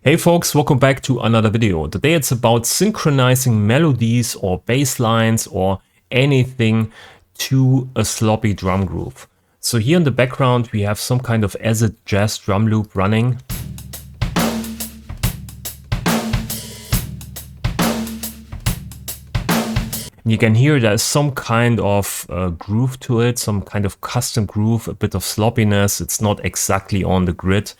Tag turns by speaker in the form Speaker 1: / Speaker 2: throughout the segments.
Speaker 1: Hey folks, welcome back to another video. Today it's about synchronizing melodies or bass lines or anything to a sloppy drum groove. So here in the background we have some kind of acid jazz drum loop running. You can hear there's some kind of groove to it, some kind of custom groove, a bit of sloppiness. It's not exactly on the grid.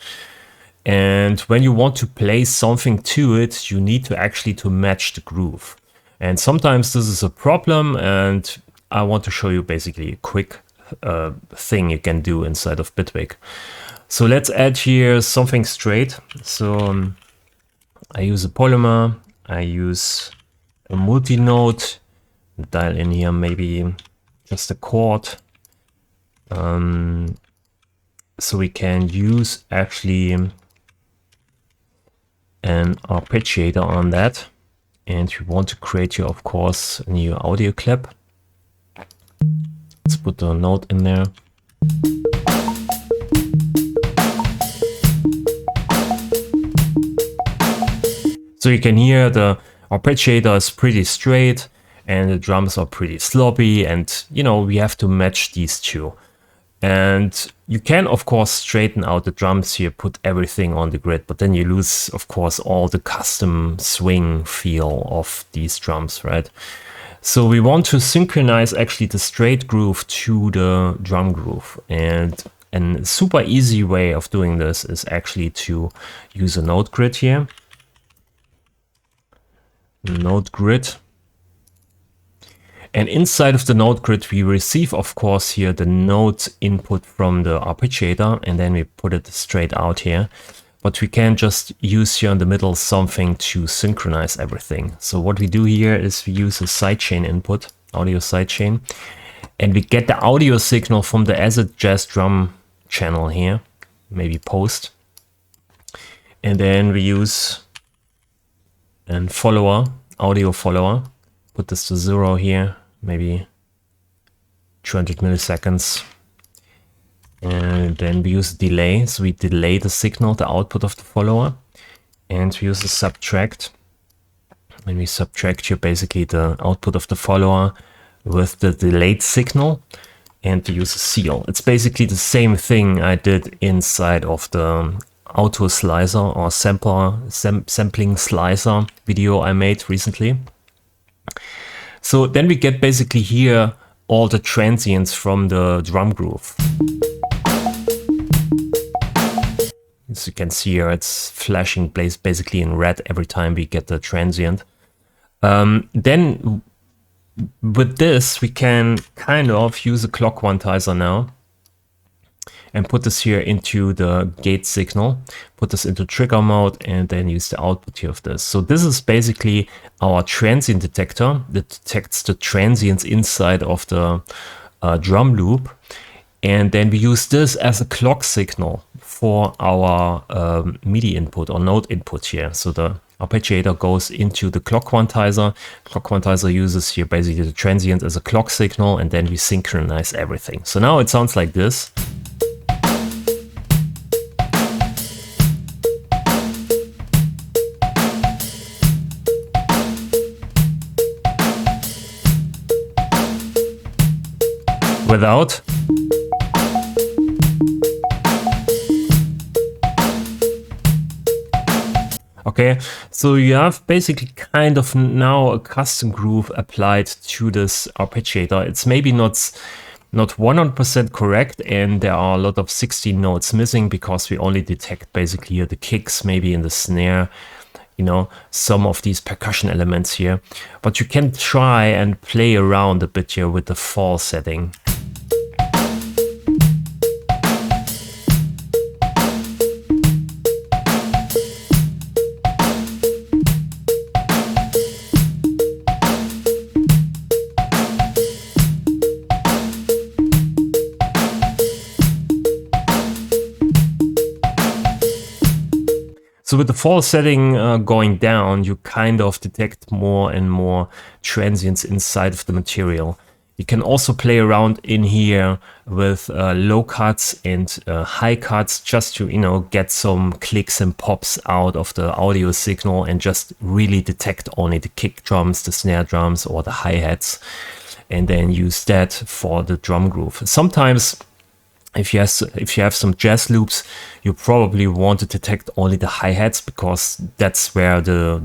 Speaker 1: And when you want to play something to it, you need to actually match the groove. And sometimes this is a problem, and I want to show you basically a quick thing you can do inside of Bitwig. So let's add here something straight. So I use a polymer, I use a multi-note, dial in here maybe just a chord. So we can use actually an arpeggiator on that, and we want to create here, of course, a new audio clip. Let's put the note in there. So you can hear the arpeggiator is pretty straight and the drums are pretty sloppy, and you know, we have to match these two. And you can, of course, straighten out the drums here, put everything on the grid, but then you lose, of course, all the custom swing feel of these drums, right? So we want to synchronize actually the straight groove to the drum groove. And a super easy way of doing this is actually to use a note grid here. Note grid. And inside of the note grid, we receive, of course, here the note input from the arpeggiator, and then we put it straight out here. But we can just use here in the middle something to synchronize everything. So what we do here is we use a sidechain input, audio sidechain, and we get the audio signal from the acid jazz drum channel here, maybe post. And then we use a follower, audio follower, put this to 0 here. Maybe 200 milliseconds. And then we use delay. So we delay the signal, the output of the follower. And we use a subtract. And we subtract here basically the output of the follower with the delayed signal. And we use a seal. It's basically the same thing I did inside of the auto slicer or sampling slicer video I made recently. So then we get basically here all the transients from the drum groove. As you can see here, it's flashing basically in red every time we get the transient. Then with this, we can kind of use a clock quantizer now and put this here into the gate signal, put this into trigger mode, and then use the output here of this. So this is basically our transient detector that detects the transients inside of the drum loop. And then we use this as a clock signal for our MIDI input or note input here. So the arpeggiator goes into the clock quantizer. Clock quantizer uses here basically the transient as a clock signal, and then we synchronize everything. So now it sounds like this. Without. Okay, so you have basically kind of now a custom groove applied to this arpeggiator. It's maybe not 100% correct, and there are a lot of 16 notes missing because we only detect basically here the kicks, maybe in the snare, you know, some of these percussion elements here. But you can try and play around a bit here with the fall setting. So with the fall setting going down, you kind of detect more and more transients inside of the material. You can also play around in here with low cuts and high cuts just to, you know, get some clicks and pops out of the audio signal and just really detect only the kick drums, the snare drums, or the hi-hats, and then use that for the drum groove. Sometimes if you have some jazz loops, you probably want to detect only the hi-hats because that's where the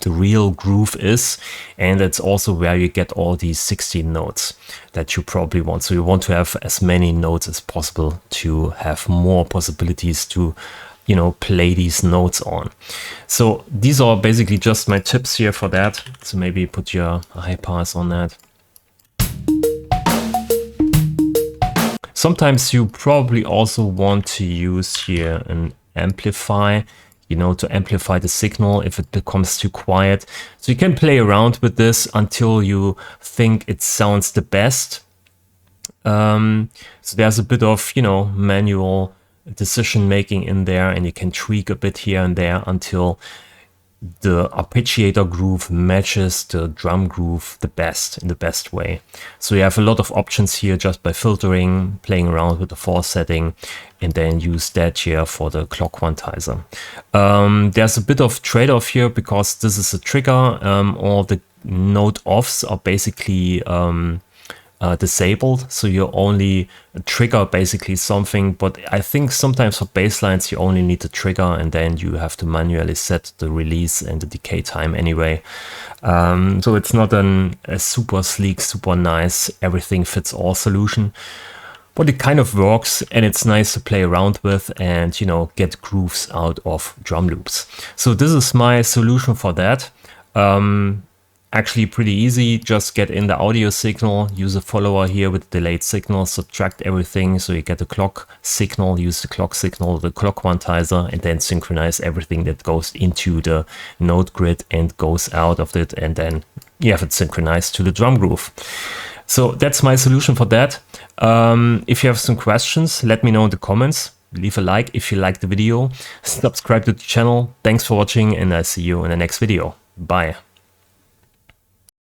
Speaker 1: real groove is, and that's also where you get all these 16 notes that you probably want. So you want to have as many notes as possible to have more possibilities to, you know, play these notes on. So these are basically just my tips here for that. So maybe put your high pass on that. Sometimes you probably also want to use here an amplify, you know, to amplify the signal if it becomes too quiet. So you can play around with this until you think it sounds the best. So there's a bit of, you know, manual decision making in there, and you can tweak a bit here and there until the arpeggiator groove matches the drum groove the best, in the best way. So you have a lot of options here just by filtering, playing around with the force setting, and then use that here for the clock quantizer. There's a bit of trade-off here because this is a trigger. All the note offs are basically disabled, so you only trigger basically something, but I think sometimes for bass lines you only need to trigger and then you have to manually set the release and the decay time anyway. So it's not a super sleek, super nice, everything fits all solution, but it kind of works and it's nice to play around with and, you know, get grooves out of drum loops. So this is my solution for that. Actually pretty easy, just get in the audio signal, use a follower here with delayed signal, subtract everything so you get the clock signal, use the clock signal, the clock quantizer, and then synchronize everything that goes into the note grid and goes out of it, and then you have it synchronized to the drum groove. So that's my solution for that. If you have some questions, let me know in the comments. Leave a like if you liked the video, subscribe to the channel. Thanks for watching and I'll see you in the next video. Bye.